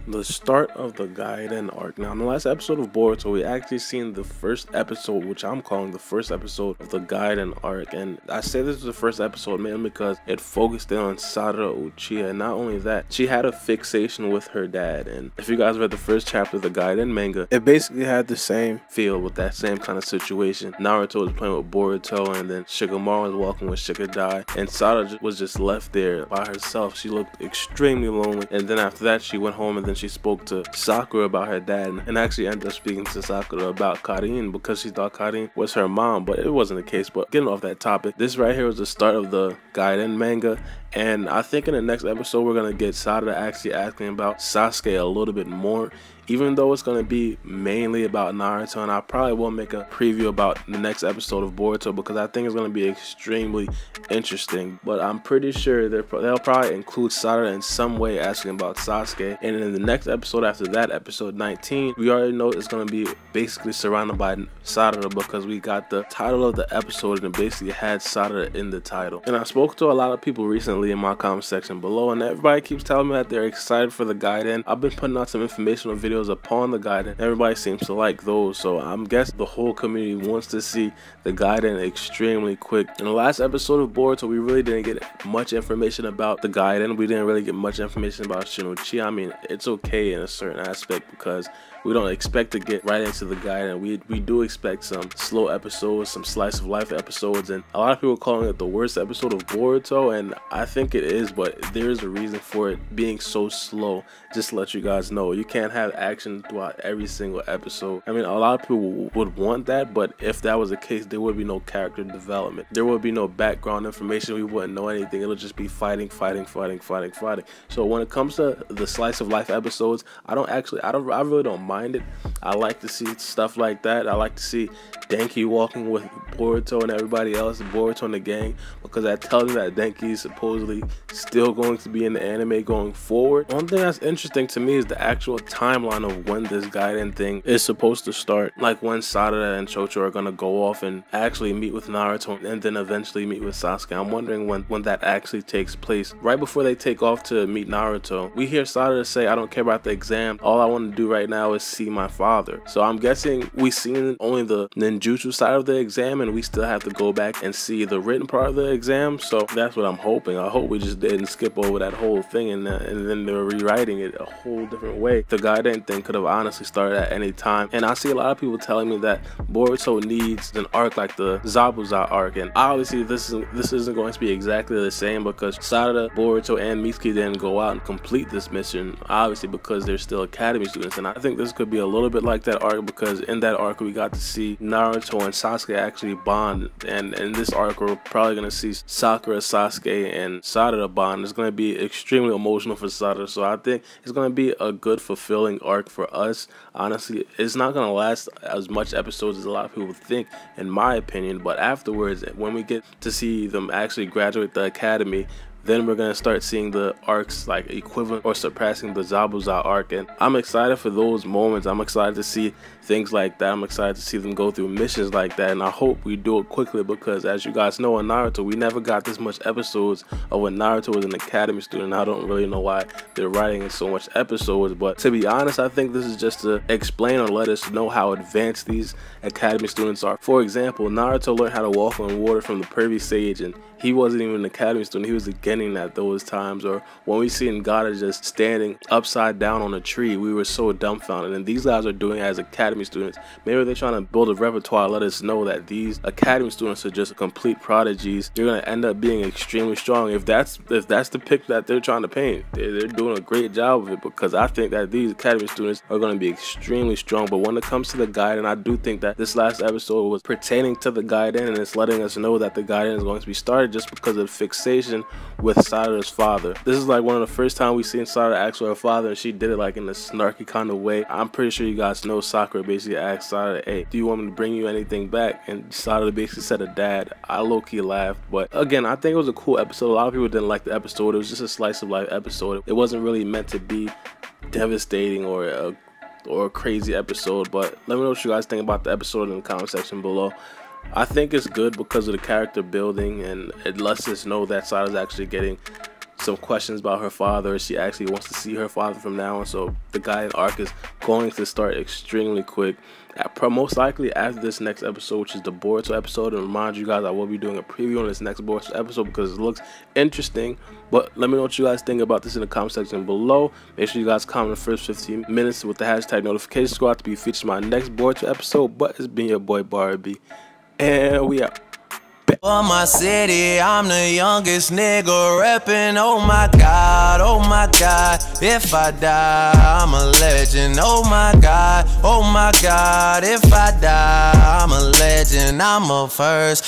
The start of the Gaiden arc. Now, in the last episode of Boruto, we actually seen the first episode, which I'm calling the first episode of the Gaiden arc. And I say this is the first episode mainly because it focused in on Sarada Uchiha. And not only that, she had a fixation with her dad. And if you guys read the first chapter of the Gaiden manga, it basically had the same feel with that same kind of situation. Naruto was playing with Boruto, and then Shikamaru was walking with Shikadai, and Sarada was just left there by herself. She looked extremely lonely. And then after that, she went home and then she spoke to Sakura about her dad, and actually ended up speaking to Sakura about Karin because she thought Karin was her mom, but it wasn't the case. But getting off that topic, this right here was the start of the Gaiden manga, and I think in the next episode we're gonna get Sarada actually asking about Sasuke a little bit more, even though it's gonna be mainly about Naruto. And I probably will make a preview about the next episode of Boruto because I think it's gonna be extremely interesting. But I'm pretty sure they'll probably include Sarada in some way asking about Sasuke. And in the next episode after that, episode 19, we already know it's gonna be basically surrounded by Sarada because we got the title of the episode and it basically had Sarada in the title. And I spoke to a lot of people recently in my comment section below, and everybody keeps telling me that they're excited for the Gaiden. I've been putting out some informational videos upon the Gaiden. Everybody seems to like those, so I'm guessing the whole community wants to see the Gaiden extremely quick. In the last episode of Boruto, we really didn't get much information about the Gaiden. We didn't really get much information about Shin Uchiha. I mean, it's okay in a certain aspect because we don't expect to get right into the Gaiden. We do expect some slow episodes, some slice of life episodes, and a lot of people are calling it the worst episode of Boruto, and I think it is, but there is a reason for it being so slow. Just to let you guys know, you can't have action throughout every single episode. I mean, a lot of people would want that, but if that was the case, there would be no character development. There would be no background information. We wouldn't know anything. It'll just be fighting. So when it comes to the slice of life episodes, I really don't mind it. I like to see stuff like that. I like to see Denki walking with Boruto and everybody else, Boruto and the gang, because that tells me that Denki is supposedly still going to be in the anime going forward. One thing that's interesting to me is the actual timeline of when this Gaiden thing is supposed to start. Like when Sarada and Chocho are gonna go off and actually meet with Naruto and then eventually meet with Sasuke. I'm wondering when that actually takes place. Right before they take off to meet Naruto, we hear Sarada say, "I don't care about the exam. All I want to do right now is see my father." So I'm guessing we've seen only the ninjutsu side of the exam, and we still have to go back and see the written part of the exam. So that's what I'm hoping. I hope we just didn't skip over that whole thing and then they're rewriting it a whole different way. The Gaiden thing could have honestly started at any time, and I see a lot of people telling me that Boruto needs an arc like the Zabuza arc, and obviously this isn't going to be exactly the same because Sarada, Boruto, and Mitsuki didn't go out and complete this mission, obviously because they're still academy students. And I think this could be a little bit like that arc because in that arc we got to see Naruto and Sasuke actually bond, and in this arc we're probably going to see Sakura, Sasuke, and Sarada bond. It's going to be extremely emotional for Sarada, so I think it's going to be a good fulfilling arc for us. Honestly, it's not going to last as much episodes as a lot of people think, in my opinion, but afterwards when we get to see them actually graduate the academy, then we're going to start seeing the arcs like equivalent or surpassing the Zabuza arc, and I'm excited for those moments. I'm excited to see things like that. I'm excited to see them go through missions like that, and I hope we do it quickly because as you guys know, in Naruto we never got this much episodes of when Naruto was an academy student. I don't really know why they're writing in so much episodes, but to be honest, I think this is just to explain or let us know how advanced these academy students are. For example, Naruto learned how to walk on water from the Privy Sage, and he wasn't even an academy student. He was a Genin at those times. Or when we see Ngata just standing upside down on a tree, we were so dumbfounded. And these guys are doing it as academy students. Maybe they're trying to build a repertoire, let us know that these academy students are just complete prodigies. They're going to end up being extremely strong. If that's the picture that they're trying to paint, they're doing a great job of it, because I think that these academy students are going to be extremely strong. But when it comes to the Gaiden, I do think that this last episode was pertaining to the Gaiden, and it's letting us know that the Gaiden is going to be started just because of the fixation with Sarada's father. This is like one of the first time we've seen Sarada ask for her father, and she did it like in a snarky kind of way. I'm pretty sure you guys know Sakura basically asked Sarada, "Hey, do you want me to bring you anything back?" And Sarada basically said, "A dad." I low-key laughed, but again, I think it was a cool episode. A lot of people didn't like the episode. It was just a slice of life episode. It wasn't really meant to be devastating or a crazy episode, but let me know what you guys think about the episode in the comment section below. I think it's good because of the character building, and it lets us know that Sarada's actually getting some questions about her father. She actually wants to see her father from now on. So the Gaiden arc is going to start extremely quick. Most likely after this next episode, which is the Boruto episode. And remind you guys, I will be doing a preview on this next Boruto episode because it looks interesting. But let me know what you guys think about this in the comment section below. Make sure you guys comment the first 15 minutes with the hashtag notification squad to be featured in my next Boruto episode. But it's been your boy Barbie, and we out. For my city, I'm the youngest nigga reppin'. Oh my God, if I die, I'm a legend. Oh my God, if I die, I'm a legend. I'm a first.